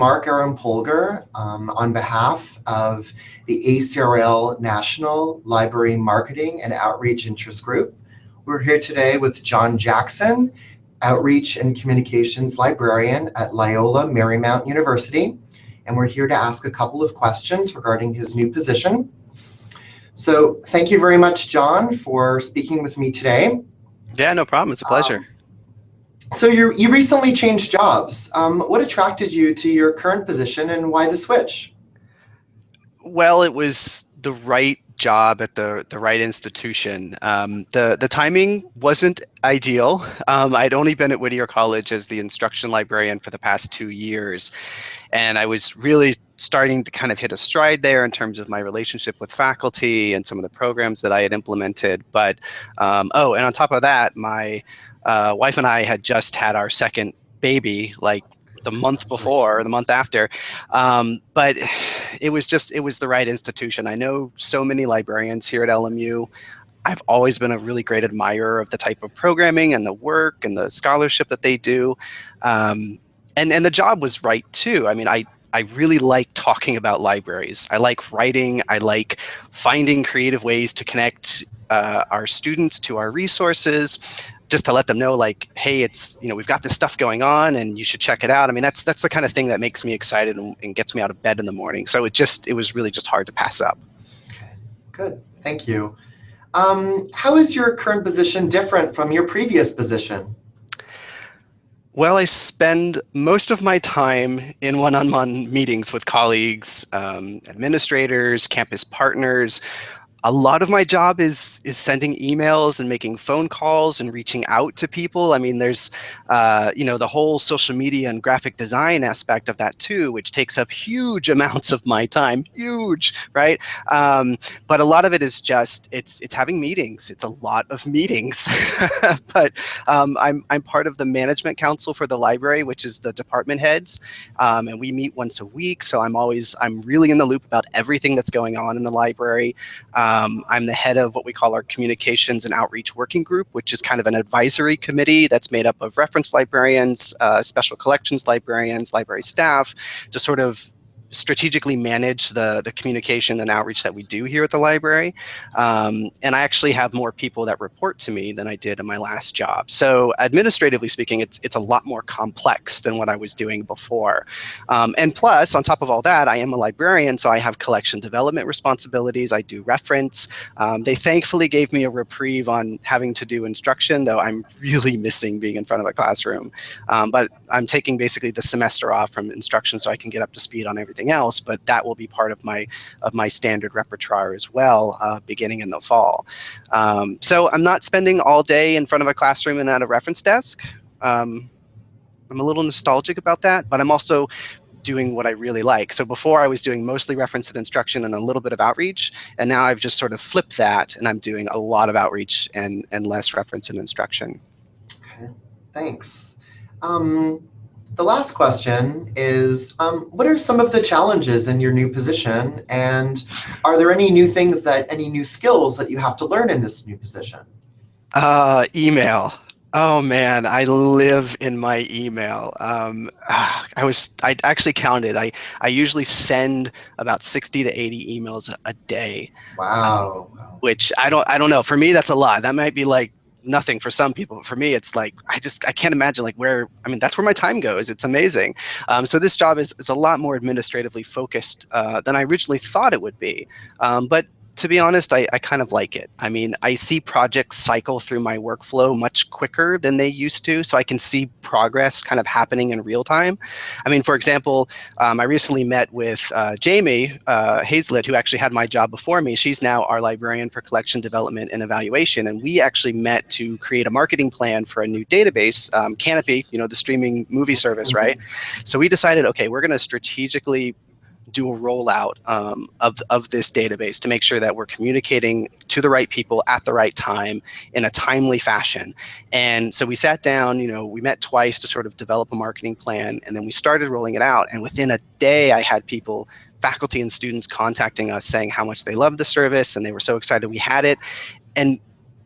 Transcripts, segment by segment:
Mark Aaron Polgar on behalf of the ACRL National Library Marketing and Outreach Interest Group. We're here today with John Jackson, Outreach and Communications Librarian at Loyola Marymount University, and we're here to ask a couple of questions regarding his new position. So thank you very much, John, for speaking with me today. Yeah, no problem. It's a pleasure. So you recently changed jobs. What attracted you to your current position and why the switch? Well, it was the right job at the right institution. The timing wasn't ideal. I'd only been at Whittier College as the instruction librarian for the past 2 years. And I was really starting to kind of hit a stride there in terms of my relationship with faculty and some of the programs that I had implemented. But, and on top of that, my wife and I had just had our second baby, like the month before or the month after. But it was the right institution. I know so many librarians here at LMU. I've always been a really great admirer of the type of programming and the work and the scholarship that they do. And the job was right too. I mean, I really like talking about libraries. I like writing. I like finding creative ways to connect our students to our resources, just to let them know, like, hey, it's, we've got this stuff going on and you should check it out. I mean, that's the kind of thing that makes me excited and gets me out of bed in the morning. So it was really just hard to pass up. Okay, good. Thank you. How is your current position different from your previous position? Well, I spend most of my time in one-on-one meetings with colleagues, administrators, campus partners. A lot of my job is sending emails and making phone calls and reaching out to people. I mean, there's, the whole social media and graphic design aspect of that too, which takes up huge amounts of my time, huge, right? But a lot of it is just, it's having meetings. It's a lot of meetings. But I'm part of the management council for the library, which is the department heads. And we meet once a week. So I'm really in the loop about everything that's going on in the library. I'm the head of what we call our Communications and Outreach Working Group, which is kind of an advisory committee that's made up of reference librarians, special collections librarians, library staff, to sort of strategically manage the communication and outreach that we do here at the library. And I actually have more people that report to me than I did in my last job. So administratively speaking, it's a lot more complex than what I was doing before. And plus, on top of all that, I am a librarian, so I have collection development responsibilities. I do reference. They thankfully gave me a reprieve on having to do instruction, though I'm really missing being in front of a classroom. But I'm taking basically the semester off from instruction so I can get up to speed on everything else, but that will be part of my standard repertoire as well, beginning in the fall. So I'm not spending all day in front of a classroom and at a reference desk. I'm a little nostalgic about that, but I'm also doing what I really like. So before I was doing mostly reference and instruction and a little bit of outreach, and now I've just sort of flipped that and I'm doing a lot of outreach and less reference and instruction. Okay, thanks. The last question is, what are some of the challenges in your new position? And are there any new skills that you have to learn in this new position? Email. Oh man, I live in my email. I actually counted. I usually send about 60 to 80 emails a day. Wow. Which I don't know. For me, that's a lot. That might be like nothing for some people. But for me, it's like, I can't imagine that's where my time goes. It's amazing. So this job is a lot more administratively focused than I originally thought it would be. But to be honest, I kind of like it. I mean, I see projects cycle through my workflow much quicker than they used to, so I can see progress kind of happening in real time. I mean, for example, I recently met with Jamie Hazlett, who actually had my job before me. She's now our librarian for collection development and evaluation, and we actually met to create a marketing plan for a new database, Kanopy, the streaming movie service, right? So we decided, okay, we're going to strategically do a rollout of this database to make sure that we're communicating to the right people at the right time in a timely fashion. And so we sat down, we met twice to sort of develop a marketing plan, and then we started rolling it out. And within a day, I had people, faculty and students, contacting us saying how much they loved the service and they were so excited we had it. And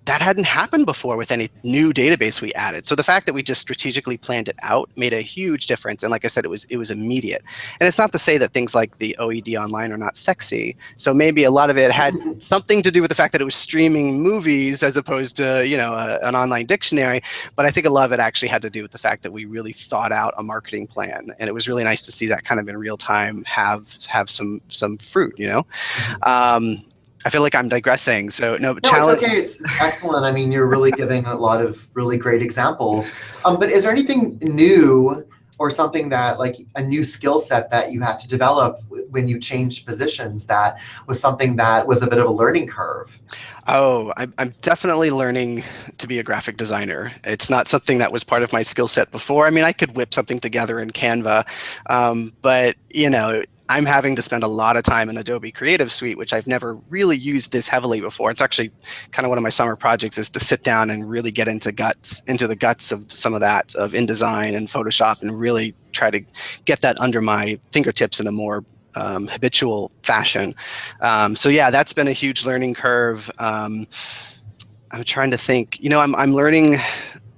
that hadn't happened before with any new database we added. So the fact that we just strategically planned it out made a huge difference. And like I said, it was immediate. And it's not to say that things like the OED Online are not sexy. So maybe a lot of it had something to do with the fact that it was streaming movies as opposed to, an online dictionary. But I think a lot of it actually had to do with the fact that we really thought out a marketing plan. And it was really nice to see that kind of in real time have some fruit, I feel like I'm digressing. So No, it's okay. It's excellent. I mean, you're really giving a lot of really great examples. But is there anything new or something that, like a new skill set that you had to develop when you changed positions that was something that was a bit of a learning curve? Oh, I'm definitely learning to be a graphic designer. It's not something that was part of my skill set before. I mean, I could whip something together in Canva, but I'm having to spend a lot of time in Adobe Creative Suite, which I've never really used this heavily before. It's actually kind of one of my summer projects, is to sit down and really get into the guts of some of that, of InDesign and Photoshop, and really try to get that under my fingertips in a more habitual fashion. So yeah, that's been a huge learning curve. I'm trying to think, I'm learning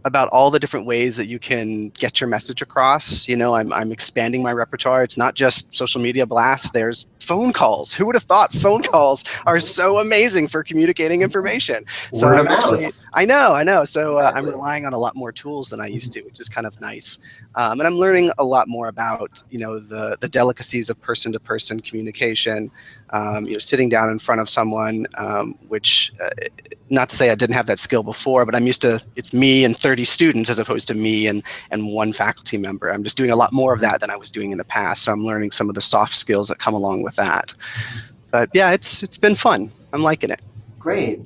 about all the different ways that you can get your message across. I'm expanding my repertoire. It's not just social media blasts. There's phone calls. Who would have thought phone calls are so amazing for communicating information? So I know. So I'm relying on a lot more tools than I used to, which is kind of nice. And I'm learning a lot more about, the delicacies of person-to-person communication. Sitting down in front of someone, which, not to say I didn't have that skill before, but I'm used to, it's me and 30 students as opposed to me and one faculty member. I'm just doing a lot more of that than I was doing in the past. So I'm learning some of the soft skills that come along with that. But yeah, it's been fun. I'm liking it. Great.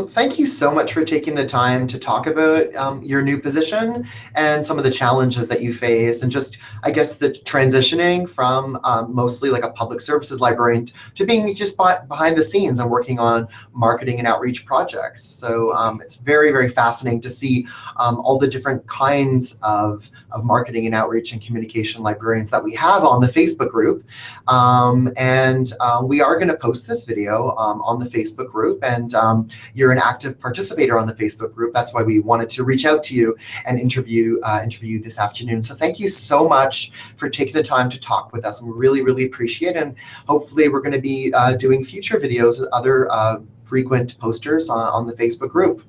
Thank you so much for taking the time to talk about your new position and some of the challenges that you face, and just, I guess, the transitioning from mostly like a public services librarian to being just behind the scenes and working on marketing and outreach projects. So it's very, very fascinating to see all the different kinds of marketing and outreach and communication librarians that we have on the Facebook group. We are going to post this video on the Facebook group, and you're an active participator on the Facebook group. That's why we wanted to reach out to you and interview you this afternoon. So thank you so much for taking the time to talk with us. We really, really appreciate it. And hopefully we're going to be doing future videos with other frequent posters on the Facebook group.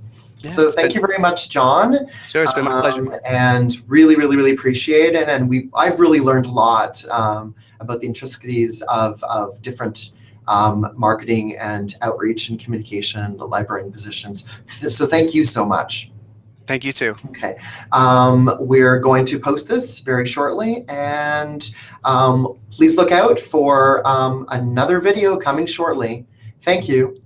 Yeah, so thank you very much, John. Sure, it's been my pleasure. And really, really, really appreciate it. And I've really learned a lot about the intricacies of different marketing and outreach and communication librarian positions. So thank you so much. Thank you too. Okay. We're going to post this very shortly, and please look out for another video coming shortly. Thank you.